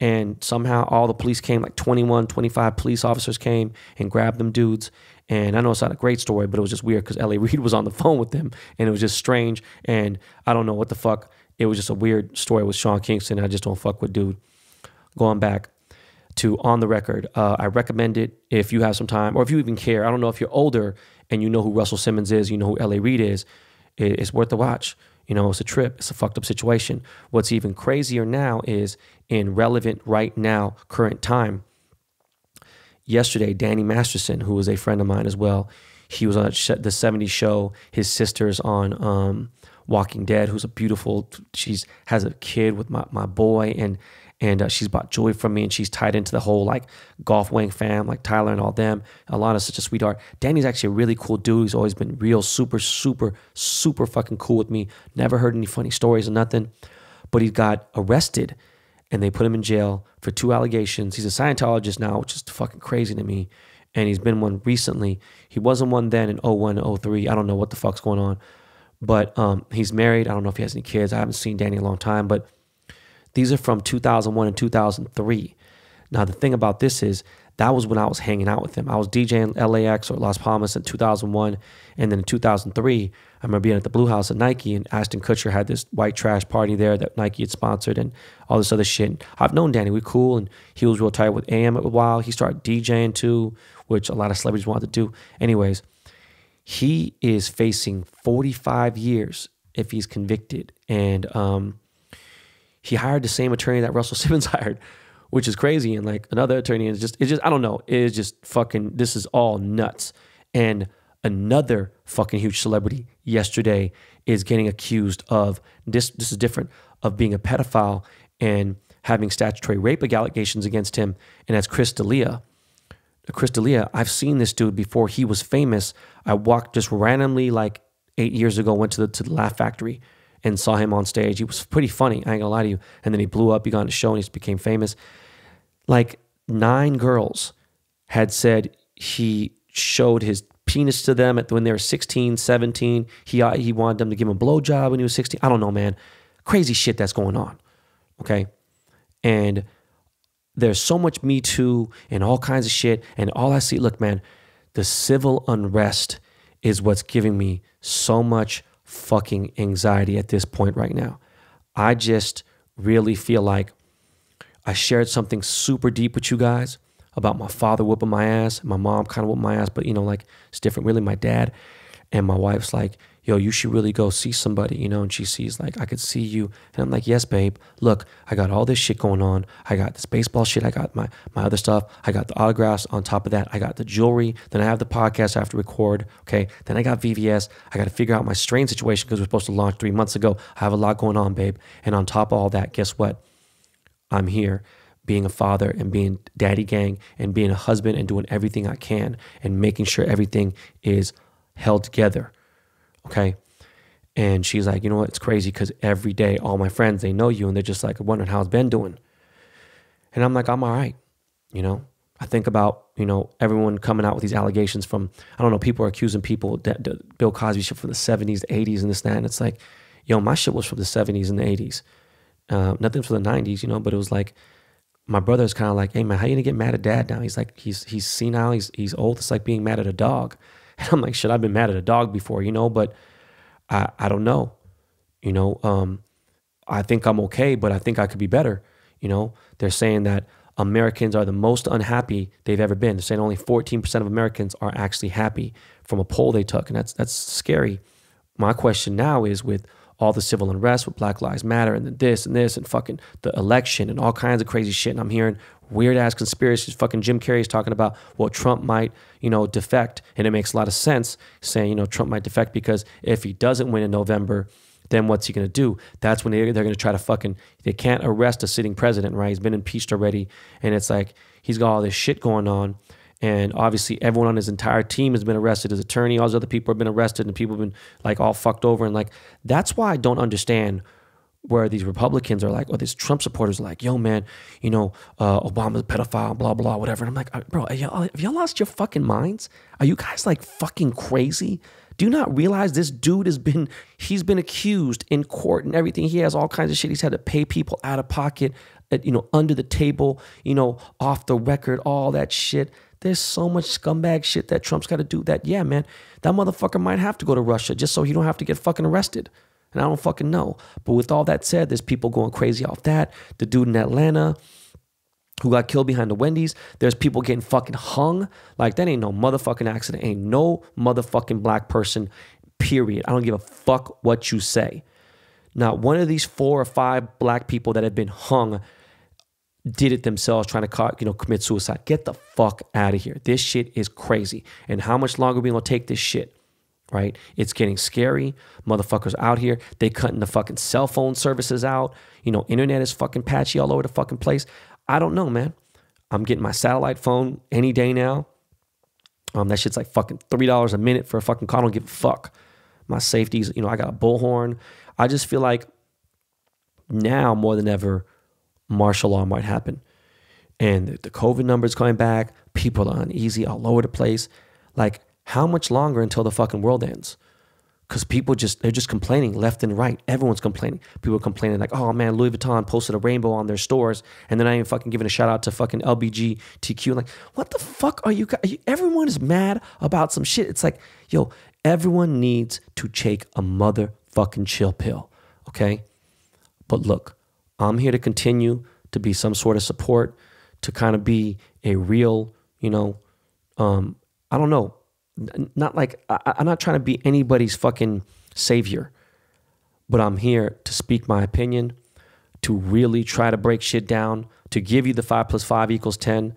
And somehow all the police came, like 21, 25 police officers came and grabbed them dudes. And I know it's not a great story, but it was just weird because L.A. Reid was on the phone with them, and it was just strange. And I don't know what the fuck. It was just a weird story with Sean Kingston. I just don't fuck with dude. Going back to On the Record, I recommend it if you have some time, or if you even care. I don't know if you're older and you know who Russell Simmons is, you know who L.A. Reid is. It's worth the watch. It's a trip. It's a fucked up situation. What's even crazier now is in relevant right now, current time. Yesterday, Danny Masterson, who was a friend of mine as well, he was on the 70s show. His sister's on Walking Dead, who's a beautiful, has a kid with my boy, and she's bought jewelry from me, and she's tied into the whole like Golf Wang fam, like Tyler and all them. Alana's such a sweetheart. Danny's actually a really cool dude. He's always been real, super, super, super fucking cool with me. Never heard any funny stories or nothing. But he got arrested, and they put him in jail for 2 allegations. He's a Scientologist now, which is fucking crazy to me. And he's been one recently. He wasn't one then in 01 and 03. I don't know what the fuck's going on. But he's married. I don't know if he has any kids. I haven't seen Danny in a long time, but these are from 2001 and 2003. Now, the thing about this is That was when I was hanging out with him. I was DJing LAX or Las Palmas in 2001. And then in 2003, I remember being at the Blue House at Nike, and Ashton Kutcher had this white trash party there that Nike had sponsored and all this other shit. And I've known Danny. We're cool. And he was real tight with AM a while. He started DJing too, which a lot of celebrities wanted to do. Anyways, he is facing 45 years if he's convicted. And he hired the same attorney that Russell Simmons hired, which is crazy. And like another attorney, it's just, I don't know. It's just fucking, this is all nuts. And another fucking huge celebrity yesterday is getting accused of, this is different, of being a pedophile and having statutory rape allegations against him. And that's Chris D'Elia. Chris D'Elia, I've seen this dude before he was famous. I walked just randomly like 8 years ago, went to the Laugh Factory and saw him on stage. He was pretty funny, I ain't gonna lie to you. And then he blew up, he got on the show and he became famous. Like 9 girls had said he showed his penis to them when they were 16, 17. He wanted them to give him a blowjob when he was 16. I don't know, man. Crazy shit that's going on, okay? And there's so much Me Too and all kinds of shit. And all I see, look, man, the civil unrest is what's giving me so much fucking anxiety at this point right now. I just really feel like I shared something super deep with you guys about my father whooping my ass, my mom kind of whooping my ass, but you know, like it's different. Really, my dad and my wife's like, yo, you should really go see somebody, you know, and she sees like, I could see you. And I'm like, yes, babe, look, I got all this shit going on. I got this baseball shit. I got my other stuff. I got the autographs on top of that. I got the jewelry. Then I have the podcast I have to record. Okay. Then I got VVS. I got to figure out my strain situation because we're supposed to launch 3 months ago. I have a lot going on, babe. And on top of all that, guess what? I'm here being a father and being daddy gang and being a husband and doing everything I can and making sure everything is held together. Okay. And she's like, you know what? It's crazy because every day, all my friends, they know you and they're just like wondering how's Ben doing. And I'm like, I'm all right. You know, I think about, you know, everyone coming out with these allegations from, I don't know, people are accusing people that Bill Cosby shit from the 70s, the 80s and this, that. And it's like, yo, my shit was from the 70s and the 80s. Nothing from the 90s, you know, but it was like, my brother's kind of like, hey man, how you gonna get mad at dad now? He's like, he's senile, he's old. It's like being mad at a dog. And I'm like, shit, I've been mad at a dog before, you know, but I don't know, you know, I think I'm okay, but I think I could be better. You know, they're saying that Americans are the most unhappy they've ever been. They're saying only 14% of Americans are actually happy from a poll they took. And that's scary. My question now is with all the civil unrest with Black Lives Matter and this and fucking the election and all kinds of crazy shit. And I'm hearing weird ass conspiracies. Fucking Jim Carrey's talking about, well, Trump might, you know, defect. And it makes a lot of sense saying, you know, Trump might defect because if he doesn't win in November, then what's he going to do? That's when they're going to try to fucking, they can't arrest a sitting president, right? He's been impeached already. And it's like, he's got all this shit going on. And obviously everyone on his entire team has been arrested. His attorney, all those other people have been arrested and people have been like all fucked over. And like, that's why I don't understand where these Republicans are like, or these Trump supporters are like, yo man, you know, Obama's a pedophile, blah, blah, whatever. And I'm like, bro, have y'all lost your fucking minds? Are you guys like fucking crazy? Do you not realize this dude he's been accused in court and everything. He has all kinds of shit. He's had to pay people out of pocket, you know, under the table, you know, off the record, all that shit. There's so much scumbag shit that Trump's got to do that, yeah, man, that motherfucker might have to go to Russia just so he don't have to get fucking arrested. And I don't fucking know. But with all that said, there's people going crazy off that. The dude in Atlanta who got killed behind the Wendy's, there's people getting fucking hung. Like, that ain't no motherfucking accident. Ain't no motherfucking black person, period. I don't give a fuck what you say. Not one of these 4 or 5 black people that have been hung did it themselves trying to, you know, commit suicide. Get the fuck out of here. This shit is crazy. And how much longer are we going to take this shit, right? It's getting scary. Motherfuckers out here, they cutting the fucking cell phone services out. You know, internet is fucking patchy all over the fucking place. I don't know, man. I'm getting my satellite phone any day now. That shit's like fucking $3 a minute for a fucking call. I don't give a fuck. My safeties, you know, I got a bullhorn. I just feel like now more than ever, martial law might happen. And the COVID numbers coming back, people are uneasy all over the place. Like, how much longer until the fucking world ends? Because they're just complaining left and right. Everyone's complaining. People are complaining like, oh man, Louis Vuitton posted a rainbow on their stores and they're not even fucking giving a shout out to fucking LBGTQ. Like, what the fuck are you guys? Everyone is mad about some shit. It's like, yo, everyone needs to take a motherfucking chill pill, okay? But look, I'm here to continue to be some sort of support, to kind of be a real, I don't know, not like, I'm not trying to be anybody's fucking savior, but I'm here to speak my opinion, to really try to break shit down, to give you the 5 + 5 = 10.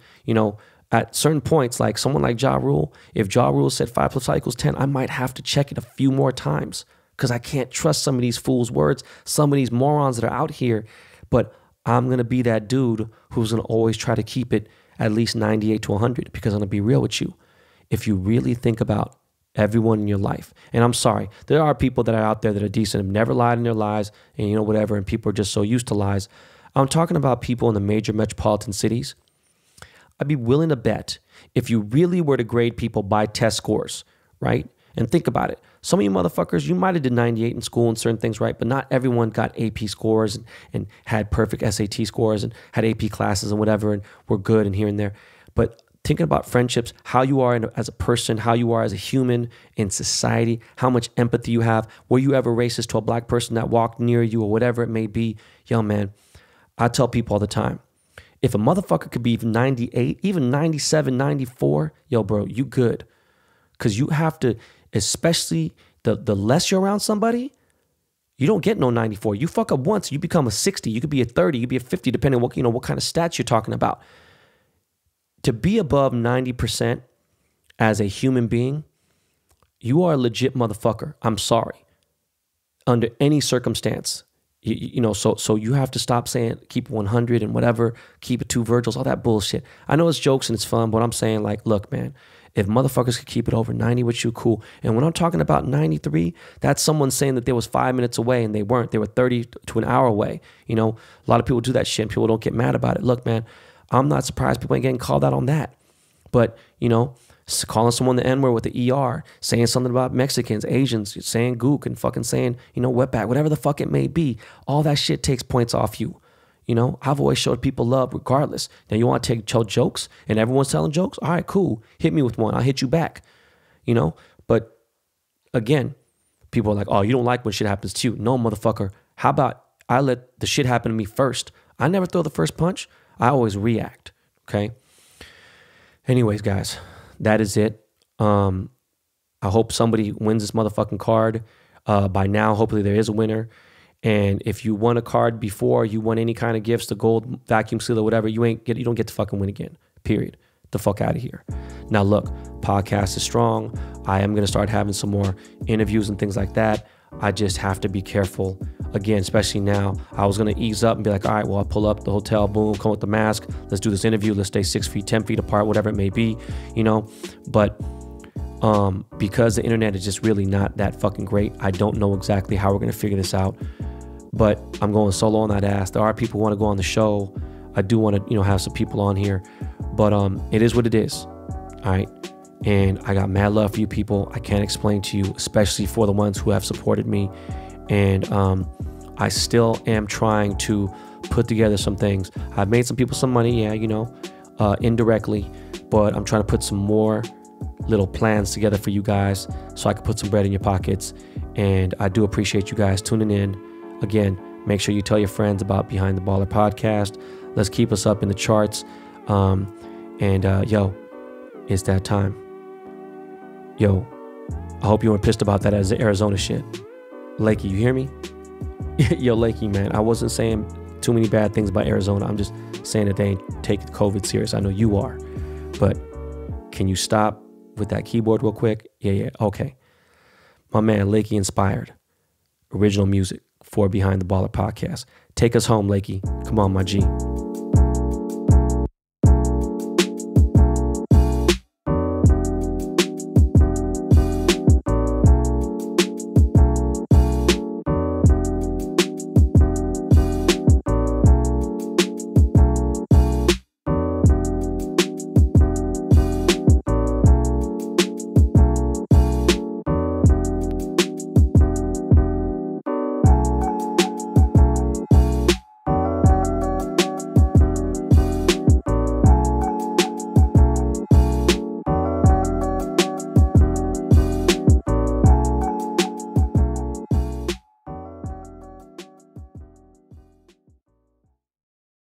At certain points, like someone like Ja Rule, if Ja Rule said 5 + 5 = 10, I might have to check it a few more times because I can't trust some of these fools' words, some of these morons that are out here. But I'm going to be that dude who's going to always try to keep it at least 98 to 100 because I'm going to be real with you. If you really think about everyone in your life, and I'm sorry, there are people that are out there that are decent, have never lied in their lives, and whatever, and people are just so used to lies. I'm talking about people in the major metropolitan cities. I'd be willing to bet if you really were to grade people by test scores, right? And think about it. Some of you motherfuckers, you might have did 98 in school and certain things right, but not everyone got AP scores and had perfect SAT scores and had AP classes and whatever and were good and here and there. But thinking about friendships, how you are as a person, how you are as a human in society, how much empathy you have, were you ever racist to a black person that walked near you or whatever it may be? Yo, man, I tell people all the time, if a motherfucker could be even 98, even 97, 94, yo, bro, you good. Because you have to, especially the less you're around somebody, you don't get no 94. You fuck up once, you become a 60. You could be a 30, you could be a 50, depending on what kind of stats you're talking about. To be above 90% as a human being, you are a legit motherfucker. I'm sorry. Under any circumstance, so you have to stop saying keep 100 and whatever, keep it 2 Virgils, all that bullshit. I know it's jokes and it's fun, but I'm saying like, look, man, if motherfuckers could keep it over 90 with you, cool. And when I'm talking about 93, that's someone saying that they was 5 minutes away and they weren't. They were 30 to an hour away. A lot of people do that shit and people don't get mad about it. Look, man, I'm not surprised people ain't getting called out on that. But, calling someone the N-word with the ER, saying something about Mexicans, Asians, saying gook and fucking saying, wetback, whatever the fuck it may be, all that shit takes points off you. I've always showed people love regardless. Now you want to tell jokes and everyone's telling jokes? All right, cool. Hit me with one. I'll hit you back. But again, people are like, oh, you don't like when shit happens to you. No, motherfucker. How about I let the shit happen to me first? I never throw the first punch. I always react, okay? Anyways, guys, that is it. I hope somebody wins this motherfucking card. By now, hopefully there is a winner. And if you won a card before, you won any kind of gifts, the gold vacuum sealer, whatever, you don't get to fucking win again, period. The fuck out of here. Now, look, podcast is strong. I am going to start having some more interviews and things like that. I just have to be careful. Again, especially now, I was going to ease up and be like, all right, well, I'll pull up the hotel, boom, come with the mask. Let's do this interview. Let's stay 6 feet, 10 feet apart, whatever it may be, But because the internet is just really not that fucking great, I don't know exactly how we're going to figure this out. But I'm going solo on that ass. There are people who want to go on the show. I do want to, have some people on here. But it is what it is. All right. And I got mad love for you people. I can't explain to you, especially for the ones who have supported me. And I still am trying to put together some things. I've made some people some money, indirectly. But I'm trying to put some more little plans together for you guys so I can put some bread in your pockets. And I do appreciate you guys tuning in. Again, make sure you tell your friends about Behind the Baller podcast. Let's keep us up in the charts. Yo, it's that time. Yo, I hope you weren't pissed about that as the Arizona shit. Lakey, you hear me? Yo, Lakey, man, I wasn't saying too many bad things about Arizona. I'm just saying that they ain't taking COVID serious. I know you are. But can you stop with that keyboard real quick? Yeah, okay. My man, Lakey inspired. Original music for Behind the Baller podcast. Take us home, Lakey. Come on, my G.